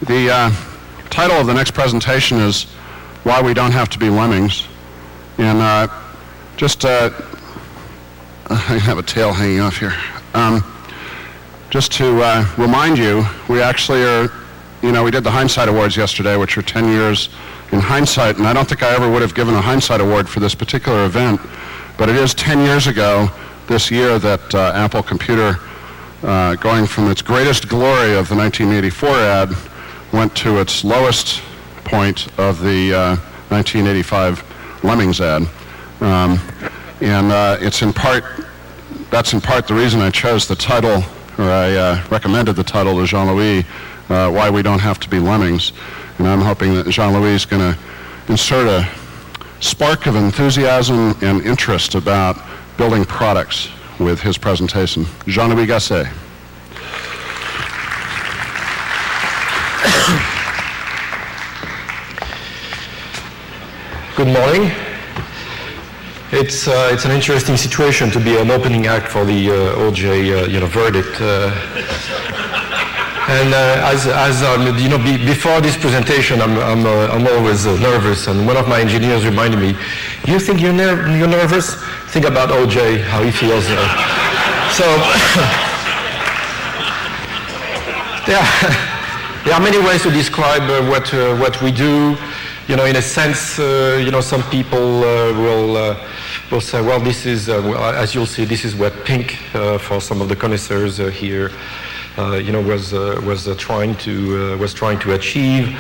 The title of the next presentation is Why We Don't Have to Be Lemmings. And I have a tail hanging off here. Just to remind you, we actually are, we did the Hindsight Awards yesterday, which are 10 years in hindsight, and I don't think I ever would have given a Hindsight Award for this particular event, but it is 10 years ago this year that Apple Computer, going from its greatest glory of the 1984 ad, went to its lowest point of the 1985 Lemmings ad. That's in part the reason I chose the title, or I recommended the title to Jean-Louis, Why We Don't Have to Be Lemmings. And I'm hoping that Jean-Louis is going to insert a spark of enthusiasm and interest about building products with his presentation. Jean-Louis Gasset. Good morning. It's an interesting situation to be an opening act for the OJ verdict. Before this presentation, I'm always nervous, and one of my engineers reminded me, "You think you're nervous? Think about OJ, how he feels." There are many ways to describe what we do. In a sense, some people will say, well, this is, as you'll see, this is what pink for some of the connoisseurs here, was trying to achieve.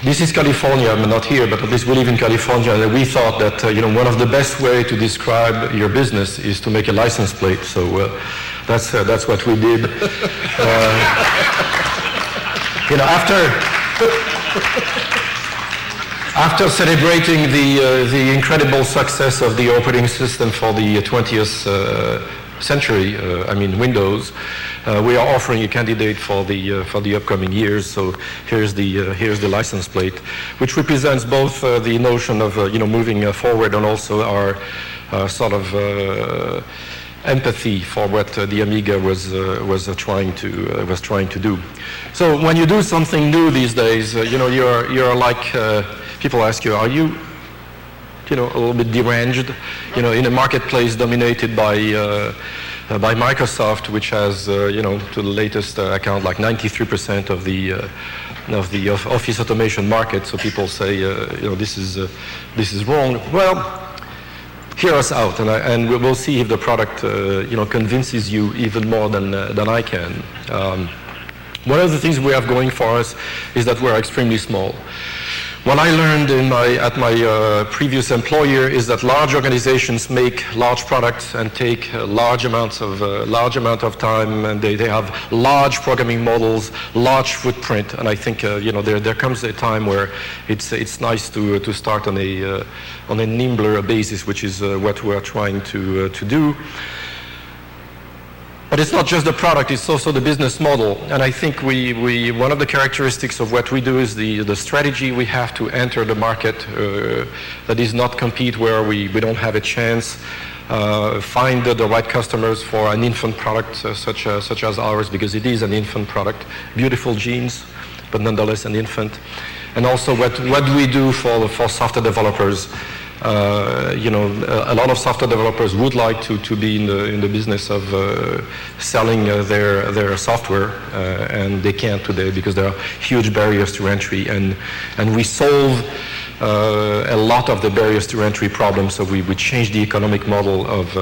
This is California. I'm not here, but at least we live in California. And we thought that one of the best way to describe your business is to make a license plate. So that's what we did. After celebrating the incredible success of the operating system for the 20th century, Windows, we are offering a candidate for the upcoming years. So here's the license plate, which represents both the notion of moving forward and also our sort of empathy for what the Amiga was trying to do. So when you do something new these days, you're like people ask you, are you a little bit deranged? In a marketplace dominated by Microsoft, which has to the latest account like 93% of the office automation market. So people say this is wrong. Well, hear us out, and we'll see if the product convinces you even more than I can. One of the things we have going for us is that we're extremely small. What I learned at my previous employer is that large organizations make large products and take large amount of time, and they have large programming models, large footprint. And I think there comes a time where it's nice to start on a nimbler basis, which is what we are trying to do. But it's not just the product, it's also the business model. And I think one of the characteristics of what we do is the strategy we have to enter the market that is not compete where we don't have a chance, find the right customers for an infant product such as ours, because it is an infant product, beautiful genes, but nonetheless an infant. And also what we do for software developers. A lot of software developers would like to be in the business of selling their software, and they can't today because there are huge barriers to entry, and we solve a lot of the barriers to entry problems. So we change the economic model of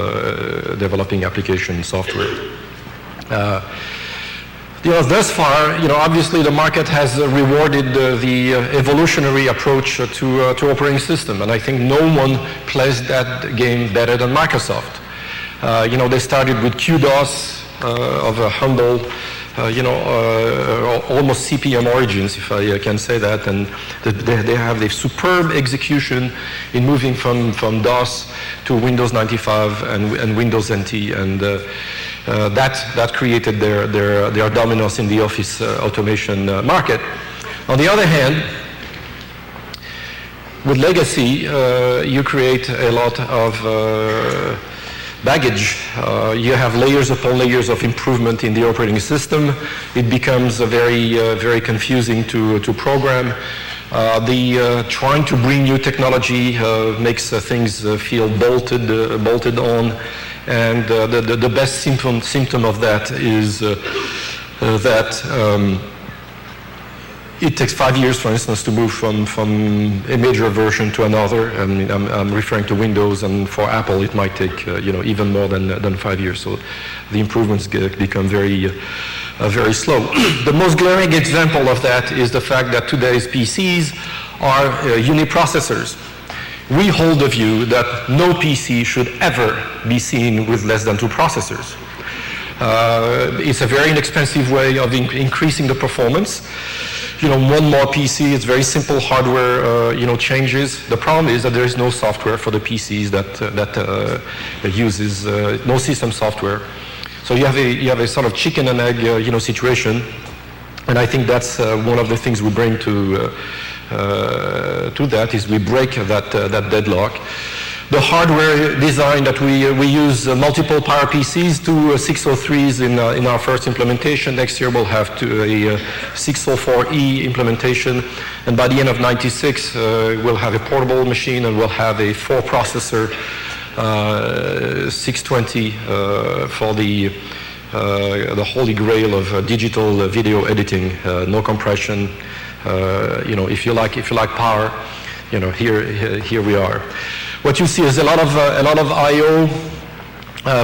developing application software. Thus far, obviously the market has rewarded the evolutionary approach to operating system, and I think no one plays that game better than Microsoft. They started with QDOS of a humble, almost CP/M origins, if I can say that, and they have a superb execution in moving from DOS to Windows 95 and Windows NT, and that created their dominance in the office automation market. On the other hand, with legacy, you create a lot of baggage. You have layers upon layers of improvement in the operating system. It becomes very confusing to program. Trying to bring new technology makes things feel bolted on, and the best symptom of that is that it takes 5 years, for instance, to move from a major version to another. I mean, I'm referring to Windows, and for Apple, it might take even more than 5 years. So the improvements become very slow. The most glaring example of that is the fact that today's PCs are uniprocessors. We hold the view that no PC should ever be seen with less than 2 processors. It's a very inexpensive way of increasing the performance. One more PC, it's very simple hardware, changes. The problem is that there is no software for the PCs that uses no system software. So you have a sort of chicken and egg, situation, and I think that's one of the things we bring to that is we break that deadlock. The hardware design that we use multiple Power PCs, 2 603s in our first implementation. Next year we'll have a 604E implementation, and by the end of '96 we'll have a portable machine, and we'll have a 4-processor 620 for the holy grail of digital video editing. No compression. If you like power, here we are. What you see is a lot of I/O.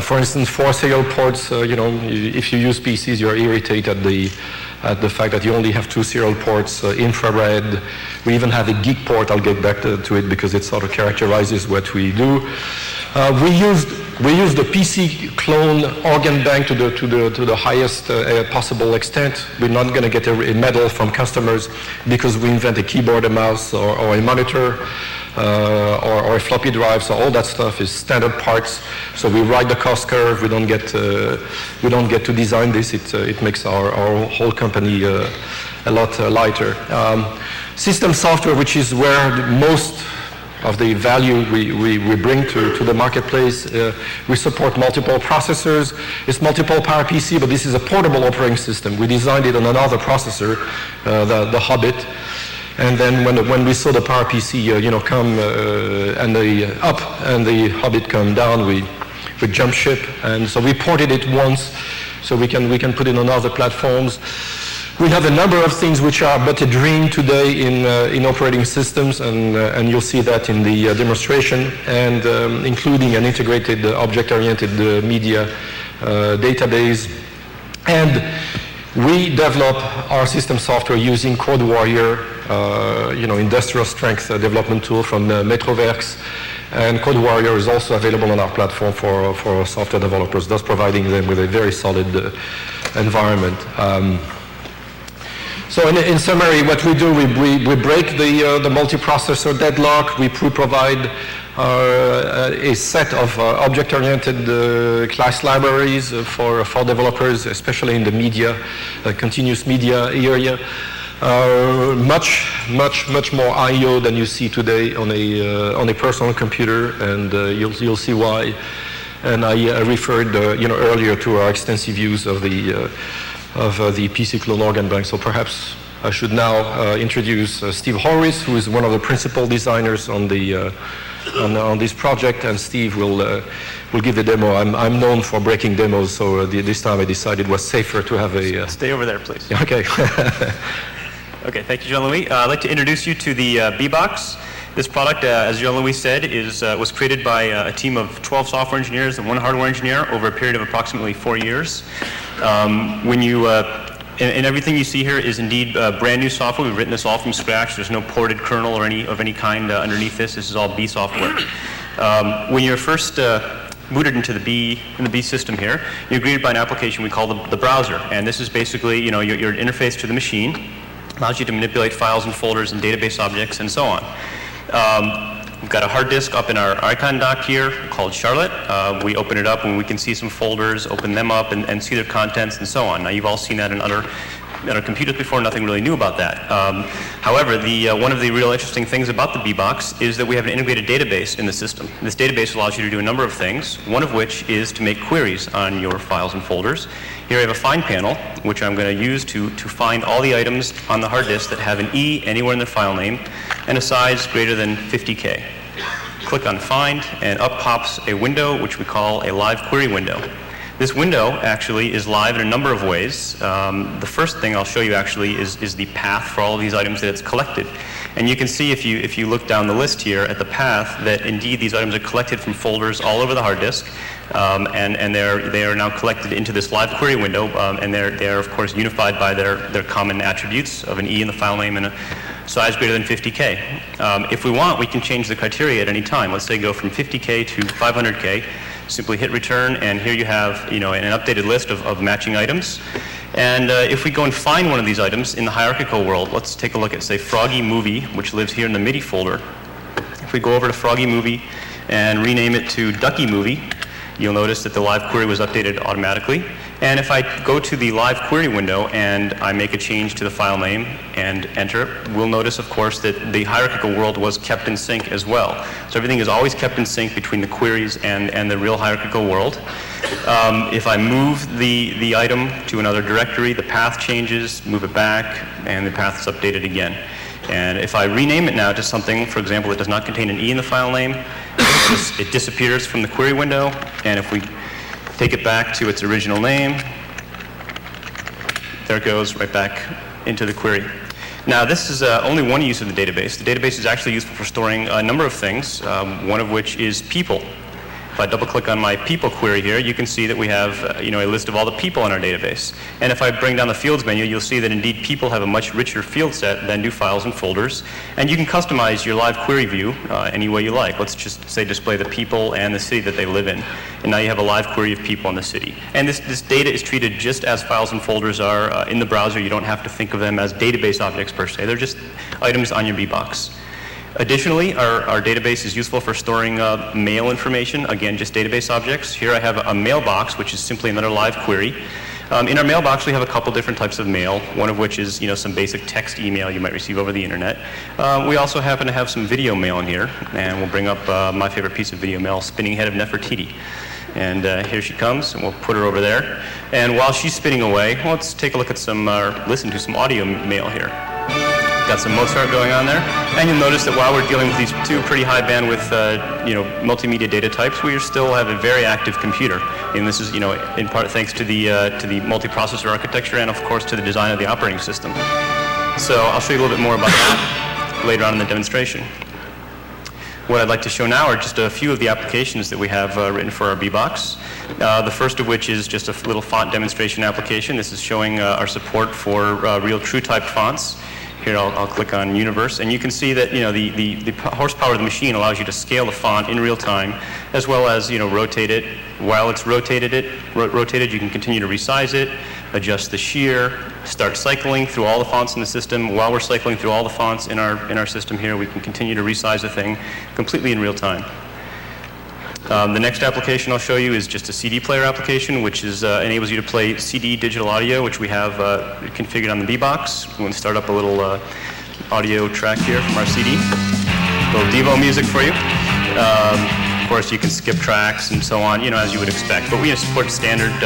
For instance, 4 serial ports. If you use PCs, you're irritated at the fact that you only have 2 serial ports. Infrared. We even have a geek port. I'll get back to it because it sort of characterizes what we do. We used the PC clone organ bank to the highest possible extent. We're not going to get a medal from customers because we invent a keyboard, a mouse, or a monitor. Or a floppy drive, so all that stuff is standard parts. So we ride the cost curve. We don't get to design this. It makes our whole company a lot lighter. System software, which is where most of the value we bring to the marketplace. We support multiple processors. It's multiple Power PC, but this is a portable operating system. We designed it on another processor, the Hobbit. And then when we saw the Power PC, come and the up and the Hobbit come down, we jump ship, and so we ported it once, so we can put it on other platforms. We have a number of things which are but a dream today in operating systems, and you'll see that in the demonstration, and including an integrated object-oriented media database. And we develop our system software using CodeWarrior, industrial strength development tool from Metrowerks, and CodeWarrior is also available on our platform for software developers, thus providing them with a very solid environment. So in summary, what we do, we break the multiprocessor deadlock. We provide a set of object-oriented class libraries for developers, especially in the media, continuous media area. Much more I/O than you see today on a personal computer, and you'll see why. And I referred earlier to our extensive use of the PC clone organ bank. So perhaps I should now introduce Steve Horwitz, who is one of the principal designers on this project, and Steve will give the demo. I'm known for breaking demos, so this time I decided it was safer to have a... Stay over there, please. Okay. Okay, thank you, Jean-Louis. I'd like to introduce you to the B-Box. This product, as Jean-Louis said, was created by a team of 12 software engineers and 1 hardware engineer over a period of approximately 4 years. And everything you see here is indeed brand new software. We've written this all from scratch. There's no ported kernel or any kind underneath this. This is all B software. When you're first booted into the B system here, you're greeted by an application we call the browser. And this is basically, your interface to the machine. Allows you to manipulate files and folders and database objects and so on. We've got a hard disk up in our icon dock here called Charlotte. We open it up and we can see some folders, open them up and see their contents and so on. Now you've all seen that in other our computers before, nothing really new about that. However, one of the real interesting things about the BeBox is that we have an integrated database in the system. This database allows you to do a number of things, one of which is to make queries on your files and folders. Here I have a find panel, which I'm going to use to find all the items on the hard disk that have an E anywhere in their file name and a size greater than 50K. Click on Find, and up pops a window which we call a live query window. This window actually is live in a number of ways. The first thing I'll show you actually is the path for all of these items that it's collected. And you can see if you look down the list here at the path that indeed these items are collected from folders all over the hard disk. And they are now collected into this live query window, and they're of course unified by their common attributes of an E in the file name and a size greater than 50K. If we want, we can change the criteria at any time. Let's say go from 50K to 500K. Simply hit return, and here you have an updated list of matching items. And if we go and find one of these items in the hierarchical world, let's take a look at, say, Froggy Movie, which lives here in the MIDI folder. If we go over to Froggy Movie and rename it to Ducky Movie, you'll notice that the live query was updated automatically. And if I go to the live query window and I make a change to the file name and enter, we'll notice, of course, that the hierarchical world was kept in sync as well. So everything is always kept in sync between the queries and the real hierarchical world. If I move the item to another directory, the path changes, move it back, and the path is updated again. And if I rename it now to something, for example, that does not contain an E in the file name, it disappears from the query window. And if we take it back to its original name, there it goes right back into the query. Now, this is only one use of the database. The database is actually useful for storing a number of things, one of which is people. If I double-click on my people query here, you can see that we have a list of all the people in our database. And if I bring down the fields menu, you'll see that indeed people have a much richer field set than do files and folders. And you can customize your live query view any way you like. Let's just say display the people and the city that they live in. And now you have a live query of people in the city. And this data is treated just as files and folders are in the browser. You don't have to think of them as database objects per se. They're just items on your BeBox. Additionally, our database is useful for storing mail information, again, just database objects. Here I have a mailbox, which is simply another live query. In our mailbox, we have a couple different types of mail, one of which is some basic text email you might receive over the internet. We also happen to have some video mail in here, and we'll bring up my favorite piece of video mail, Spinning Head of Nefertiti. And here she comes, and we'll put her over there. And while she's spinning away, let's take a look at listen to some audio mail here. Got some Mozart going on there, and you'll notice that while we're dealing with these two pretty high bandwidth, multimedia data types, we still have a very active computer, and this is, in part thanks to the multiprocessor architecture and, of course, to the design of the operating system. So I'll show you a little bit more about that later on in the demonstration. What I'd like to show now are just a few of the applications that we have written for our BeBox. The first of which is just a little font demonstration application. This is showing our support for real TrueType fonts. Here I'll click on Universe, and you can see that the horsepower of the machine allows you to scale the font in real time, as well as rotate it. While it's rotated, you can continue to resize it, adjust the shear, start cycling through all the fonts in the system. While we're cycling through all the fonts in our system here, we can continue to resize the thing completely in real time. The next application I'll show you is just a CD player application, which enables you to play CD digital audio, which we have configured on the BeBox. I'm going to start up a little audio track here from our CD. A little Devo music for you. Of course, you can skip tracks and so on, as you would expect. But we support standard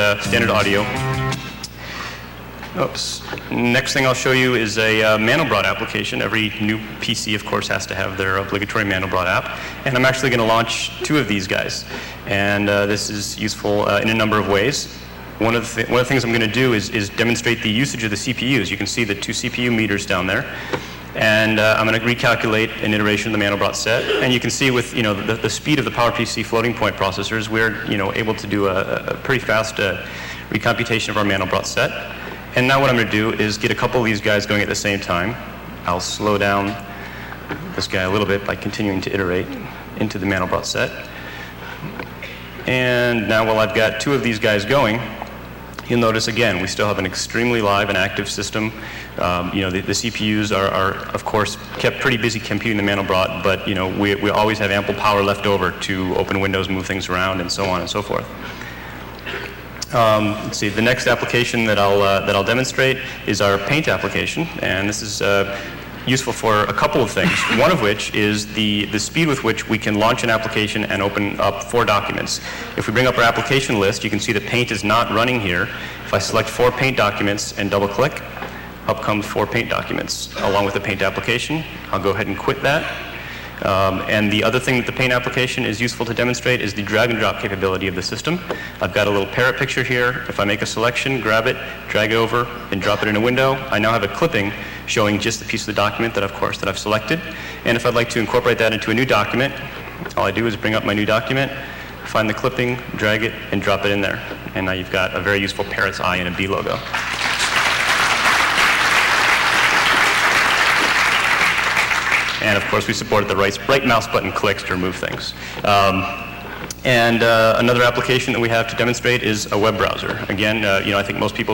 audio. Oops. Next thing I'll show you is a Mandelbrot application. Every new PC, of course, has to have their obligatory Mandelbrot app. And I'm actually going to launch two of these guys. And this is useful in a number of ways. One of the things I'm going to do is demonstrate the usage of the CPUs. You can see the two CPU meters down there. And I'm going to recalculate an iteration of the Mandelbrot set. And you can see with the speed of the PowerPC floating point processors, we're able to do a pretty fast recomputation of our Mandelbrot set. And now what I'm going to do is get a couple of these guys going at the same time. I'll slow down this guy a little bit by continuing to iterate into the Mandelbrot set. And now while I've got two of these guys going, you'll notice again, we still have an extremely live and active system. The CPUs are of course kept pretty busy computing the Mandelbrot, but we always have ample power left over to open windows, move things around, and so on and so forth. Let's see. The next application that I'll demonstrate is our Paint application, and this is useful for a couple of things. One of which is the speed with which we can launch an application and open up 4 documents. If we bring up our application list, you can see that Paint is not running here. If I select 4 Paint documents and double-click, up comes 4 Paint documents along with the Paint application. I'll go ahead and quit that. And the other thing that the Paint application is useful to demonstrate is the drag and drop capability of the system. I've got a little parrot picture here. If I make a selection, grab it, drag it over, and drop it in a window, I now have a clipping showing just the piece of the document that I've selected. And if I'd like to incorporate that into a new document, all I do is bring up my new document, find the clipping, drag it, and drop it in there. And now you've got a very useful parrot's eye and a B logo. And of course, we supported the right mouse button clicks to remove things. Another application that we have to demonstrate is a web browser. Again, I think most people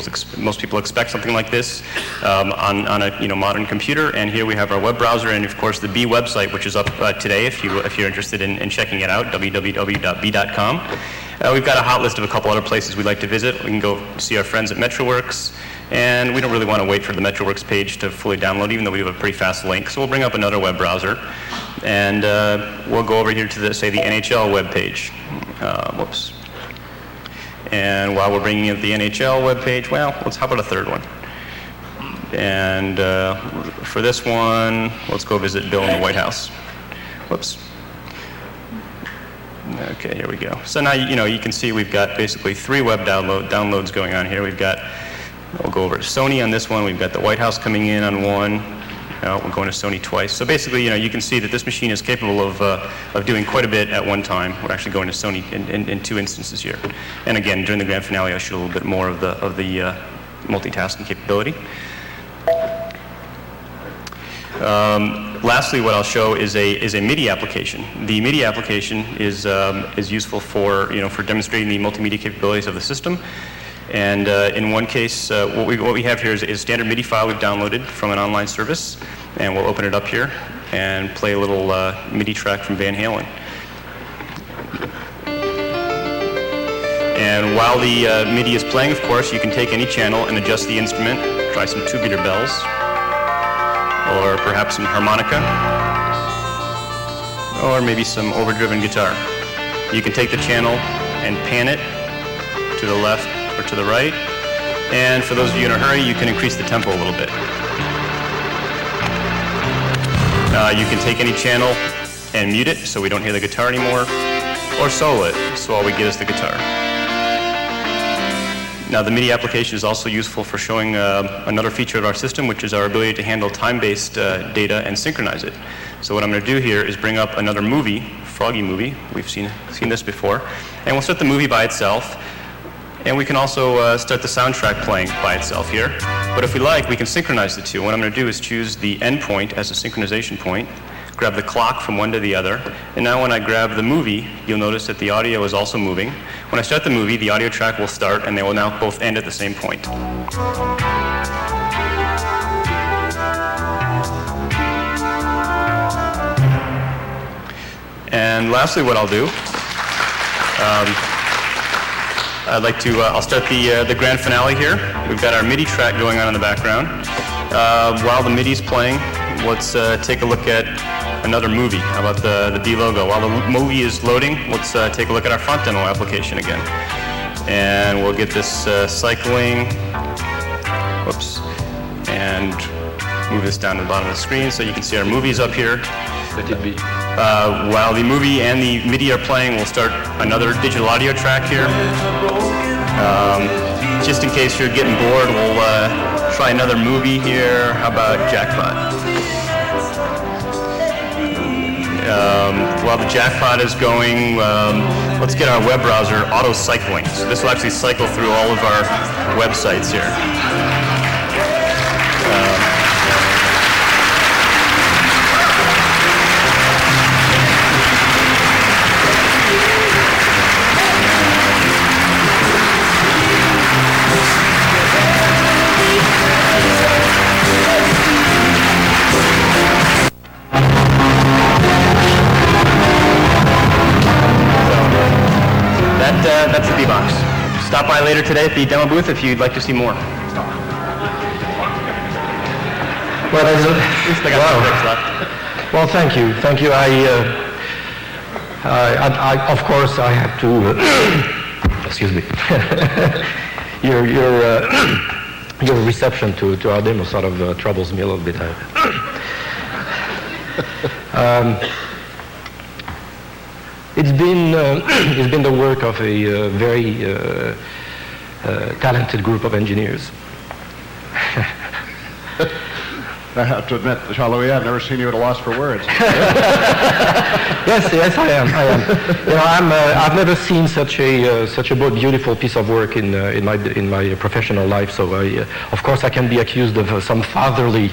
expect something like this on a modern computer. And here we have our web browser, and of course the B website, which is up today if you're interested in checking it out, www.b.com. We've got a hot list of a couple other places we'd like to visit. We can go see our friends at MetroWorks. And we don't really want to wait for the MetroWorks page to fully download, even though we have a pretty fast link. So we'll bring up another web browser, and we'll go over here to the NHL web page. Whoops. And while we're bringing up the NHL web page, well, how about a third one? And for this one, let's go visit Bill in the White House. Whoops. Okay, here we go. So now you can see we've got basically 3 web downloads going on here. We'll go over to Sony on this one. We've got the White House coming in on one. We're going to Sony twice. So basically, you can see that this machine is capable of doing quite a bit at one time. We're actually going to Sony in 2 instances here. And again, during the grand finale, I'll show a little bit more of the multitasking capability. Lastly, what I'll show is a MIDI application. The MIDI application is useful for demonstrating the multimedia capabilities of the system. And in one case, what we have here is a standard MIDI file we've downloaded from an online service, and we'll open it up here and play a little MIDI track from Van Halen. And while the MIDI is playing, of course, you can take any channel and adjust the instrument. Try some 2-beater bells, or perhaps some harmonica, or maybe some overdriven guitar. You can take the channel and pan it to the left or to the right. And for those of you in a hurry, you can increase the tempo a little bit. You can take any channel and mute it so we don't hear the guitar anymore, or solo it so all we get is the guitar. Now the MIDI application is also useful for showing another feature of our system, which is our ability to handle time-based data and synchronize it. So what I'm going to do here is bring up another movie, Froggy movie. We've seen this before. And we'll set the movie by itself. And we can also start the soundtrack playing by itself here. But if we like, we can synchronize the two. What I'm going to do is choose the end point as a synchronization point, grab the clock from one to the other, and now when I grab the movie, you'll notice that the audio is also moving. When I start the movie, the audio track will start, and they will now both end at the same point. And lastly, what I'll do, I'll start the grand finale here. We've got our MIDI track going on in the background. While the MIDI's playing, let's take a look at another movie. How about the B logo? While the movie is loading, let's take a look at our font demo application again. And we'll get this cycling. Whoops. And move this down to the bottom of the screen so you can see our movies up here. Let it be. While the movie and the MIDI are playing, we'll start another digital audio track here. Just in case you're getting bored, we'll try another movie here. How about Jackpot? While the Jackpot is going, let's get our web browser auto-cycling. So this will actually cycle through all of our websites here. That's the B-Box. stop by later today at the demo booth if you'd like to see more. Well, At least I got some tricks left. well, thank you. Thank you. Of course, I have to, excuse me, your reception to our demo sort of troubles me a little bit. It's been the work of a very talented group of engineers. I have to admit, Jean-Louis, I've never seen you at a loss for words. Yes, I am. You know, I've never seen such a beautiful piece of work in my professional life. So, of course, I can be accused of some fatherly,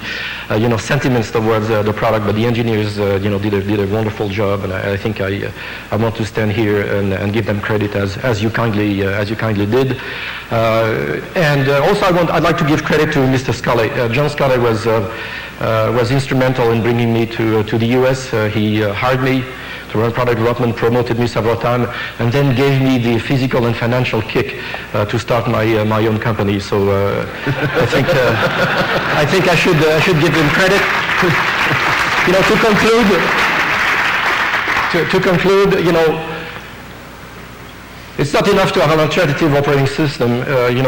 sentiments towards the product, but the engineers, did a wonderful job, and I think I want to stand here and give them credit as you kindly did. And also, I'd like to give credit to Mr. Scully. John Scully was instrumental in bringing me to the US. He hired me to run product development, promoted me several times, and then gave me the physical and financial kick to start my own company. So I think I should give him credit. To conclude, it's not enough to have an alternative operating system,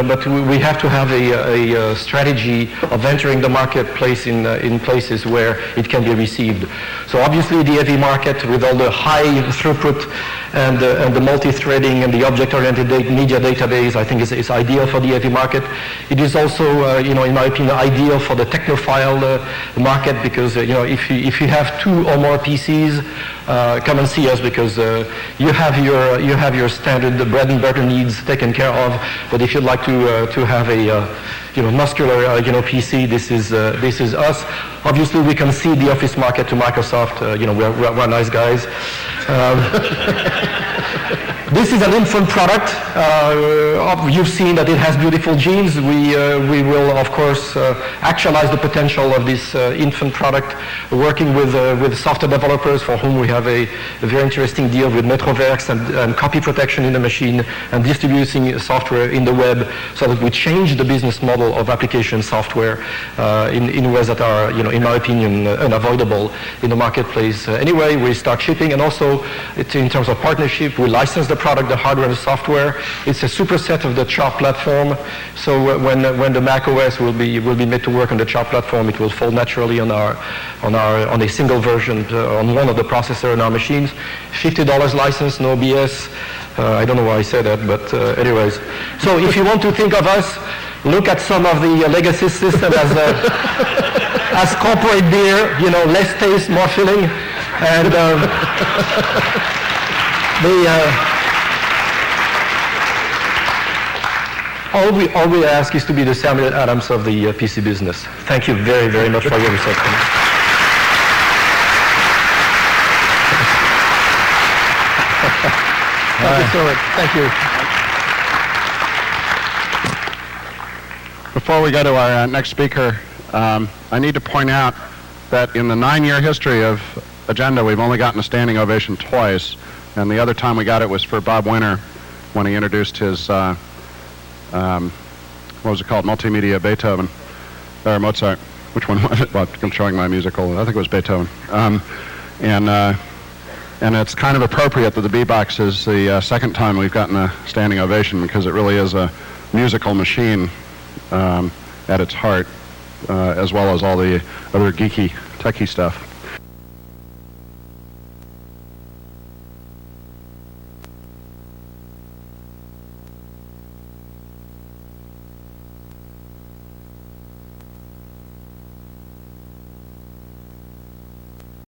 but we have to have a strategy of entering the marketplace in places where it can be received. So obviously the heavy market with all the high throughput and the multi-threading and the object-oriented media database, I think is ideal for the heavy market. It is also, in my opinion, ideal for the technophile market because, if you have 2 or more PCs, come and see us because you have your standard bread and butter needs taken care of. But if you'd like to have a muscular PC, this is us. Obviously, we can see the Office market to Microsoft. We're nice guys. This is an infant product. You've seen that it has beautiful genes. We will, of course, actualize the potential of this infant product, working with software developers for whom we have a very interesting deal with Metroverse and copy protection in the machine and distributing software in the web so that we change the business model of application software in ways that are, in my opinion, unavoidable in the marketplace. Anyway, we start shipping, and also in terms of partnership, we license the product, the hardware and the software. It's a superset of the Sharp platform. So when the Mac OS will be made to work on the Sharp platform, it will fall naturally on a single version on one of the processors in our machines. $50 license, no BS. I don't know why I said that, but anyways. So if you want to think of us, look at some of the legacy system as corporate beer, less taste, more filling, and all we ask is to be the Samuel Adams of the PC business. Thank you very, very much for your reception. Thank you so much. Thank you. Before we go to our next speaker, I need to point out that in the 9-year history of Agenda, we've only gotten a standing ovation twice, and the other time we got it was for Bob Winter when he introduced his, what was it called, Multimedia Beethoven, or Mozart. Which one was it? Well, I'm showing my musical. I think it was Beethoven. And it's kind of appropriate that the B-Box is the second time we've gotten a standing ovation because it really is a musical machine at its heart, as well as all the other geeky, techie stuff.